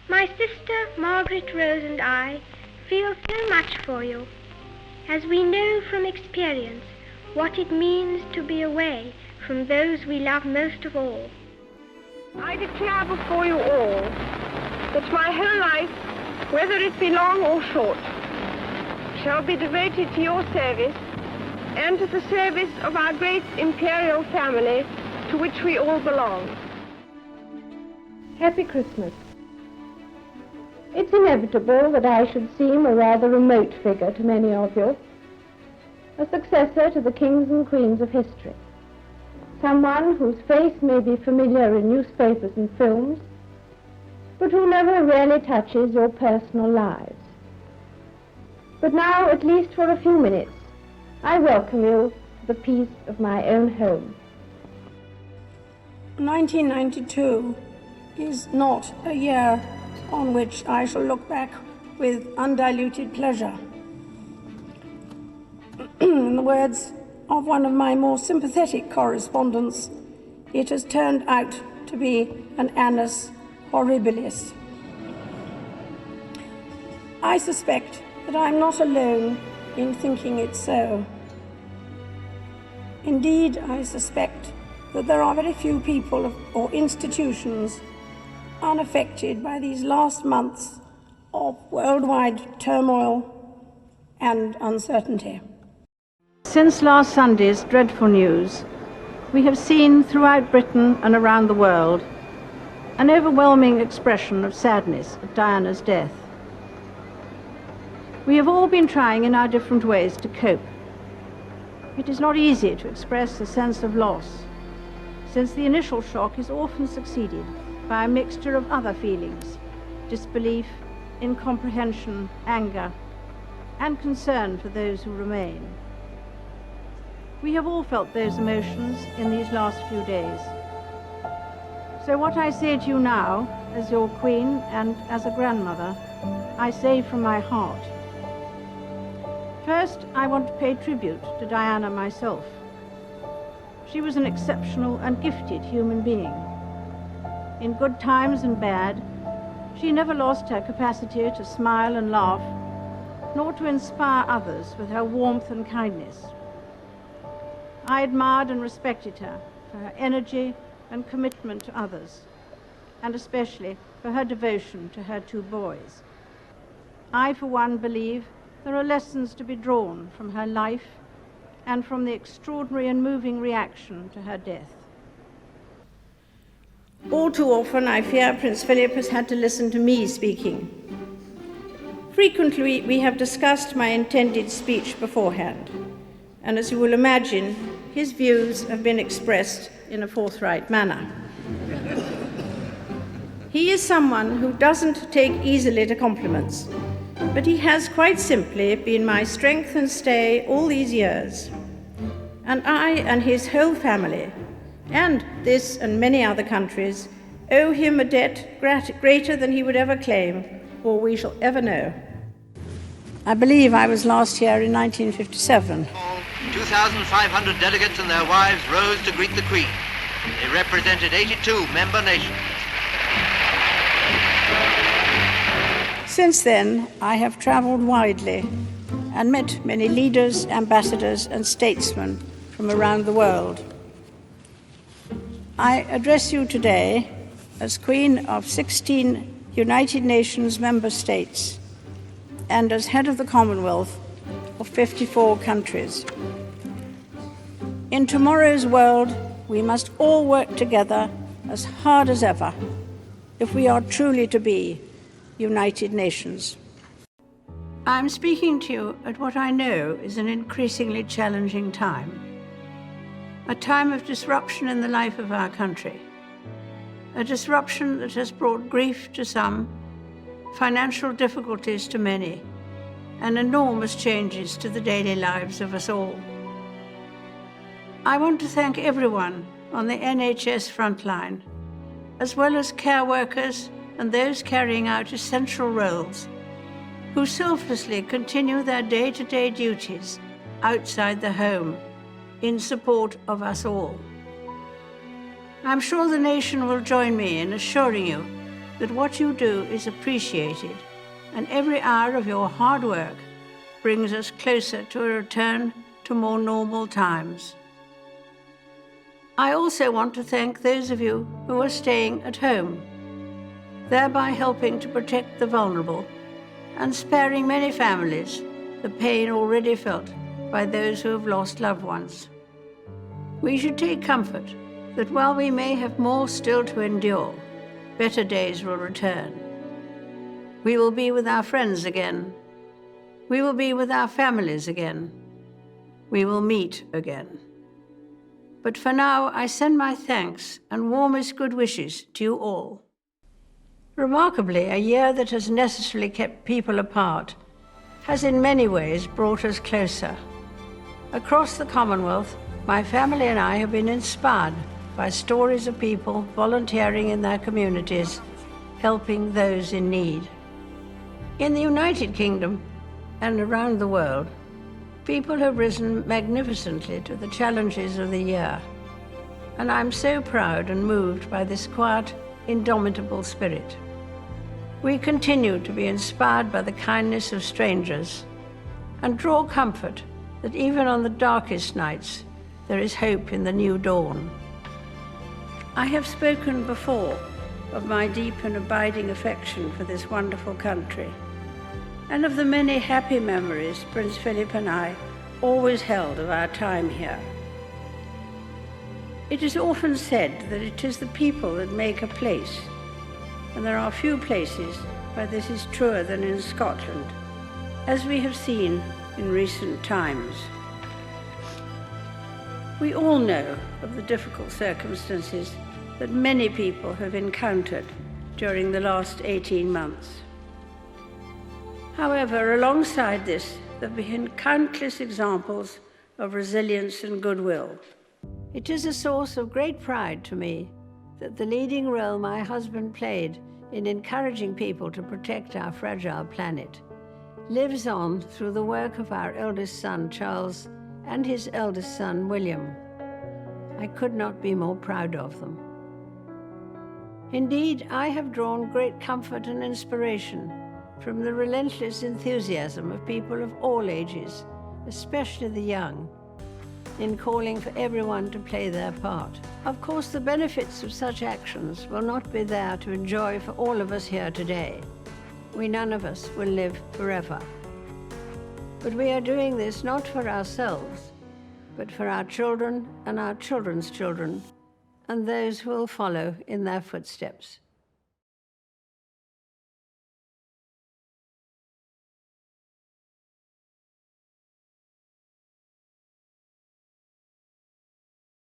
My sister Margaret Rose and I feel so much for you, as we know from experience what it means to be away from those we love most of all. I declare before you all that my whole life, whether it be long or short, shall be devoted to your service and to the service of our great imperial family to which we all belong. Happy Christmas. It's inevitable that I should seem a rather remote figure to many of you, a successor to the kings and queens of history, someone whose face may be familiar in newspapers and films, but who never really touches your personal lives. But now, at least for a few minutes, I welcome you to the peace of my own home. 1992 is not a year on which I shall look back with undiluted pleasure. In the words of one of my more sympathetic correspondents, it has turned out to be an annus horribilis. I suspect that I'm not alone in thinking it so. Indeed, I suspect that there are very few people or institutions unaffected by these last months of worldwide turmoil and uncertainty. Since last Sunday's dreadful news, we have seen throughout Britain and around the world an overwhelming expression of sadness at Diana's death. We have all been trying in our different ways to cope. It is not easy to express a sense of loss, since the initial shock is often succeeded by a mixture of other feelings: disbelief, incomprehension, anger, and concern for those who remain. We have all felt those emotions in these last few days. So what I say to you now, as your Queen and as a grandmother, I say from my heart. First, I want to pay tribute to Diana myself. She was an exceptional and gifted human being. In good times and bad, she never lost her capacity to smile and laugh, nor to inspire others with her warmth and kindness. I admired and respected her for her energy and commitment to others, and especially for her devotion to her two boys. I, for one, believe there are lessons to be drawn from her life and from the extraordinary and moving reaction to her death. All too often, I fear Prince Philip has had to listen to me speaking. Frequently, we have discussed my intended speech beforehand, and as you will imagine, his views have been expressed in a forthright manner. He is someone who doesn't take easily to compliments, but he has quite simply been my strength and stay all these years. And I and his whole family, and this and many other countries, owe him a debt greater than he would ever claim, or we shall ever know. I believe I was last here in 1957. 2,500 delegates and their wives rose to greet the Queen. They represented 82 member nations. Since then, I have traveled widely and met many leaders, ambassadors, and statesmen from around the world. I address you today as Queen of 16 United Nations member states and as head of the Commonwealth of 54 countries. In tomorrow's world, we must all work together as hard as ever if we are truly to be United Nations. I'm speaking to you at what I know is an increasingly challenging time, a time of disruption in the life of our country, a disruption that has brought grief to some, financial difficulties to many, and enormous changes to the daily lives of us all. I want to thank everyone on the NHS frontline, as well as care workers and those carrying out essential roles, who selflessly continue their day-to-day duties outside the home in support of us all. I'm sure the nation will join me in assuring you that what you do is appreciated, and every hour of your hard work brings us closer to a return to more normal times. I also want to thank those of you who are staying at home, thereby helping to protect the vulnerable and sparing many families the pain already felt by those who have lost loved ones. We should take comfort that while we may have more still to endure, better days will return. We will be with our friends again. We will be with our families again. We will meet again. But for now, I send my thanks and warmest good wishes to you all. Remarkably, a year that has necessarily kept people apart has in many ways brought us closer. Across the Commonwealth, my family and I have been inspired by stories of people volunteering in their communities, helping those in need. In the United Kingdom and around the world, people have risen magnificently to the challenges of the year, and I'm so proud and moved by this quiet, indomitable spirit. We continue to be inspired by the kindness of strangers and draw comfort that even on the darkest nights, there is hope in the new dawn. I have spoken before of my deep and abiding affection for this wonderful country, and of the many happy memories Prince Philip and I always held of our time here. It is often said that it is the people that make a place, and there are few places where this is truer than in Scotland, as we have seen in recent times. We all know of the difficult circumstances that many people have encountered during the last 18 months. However, alongside this, there have been countless examples of resilience and goodwill. It is a source of great pride to me that the leading role my husband played in encouraging people to protect our fragile planet lives on through the work of our eldest son, Charles, and his eldest son, William. I could not be more proud of them. Indeed, I have drawn great comfort and inspiration from the relentless enthusiasm of people of all ages, especially the young, in calling for everyone to play their part. Of course, the benefits of such actions will not be there to enjoy for all of us here today. We none of us will live forever. But we are doing this not for ourselves, but for our children and our children's children, and those who will follow in their footsteps.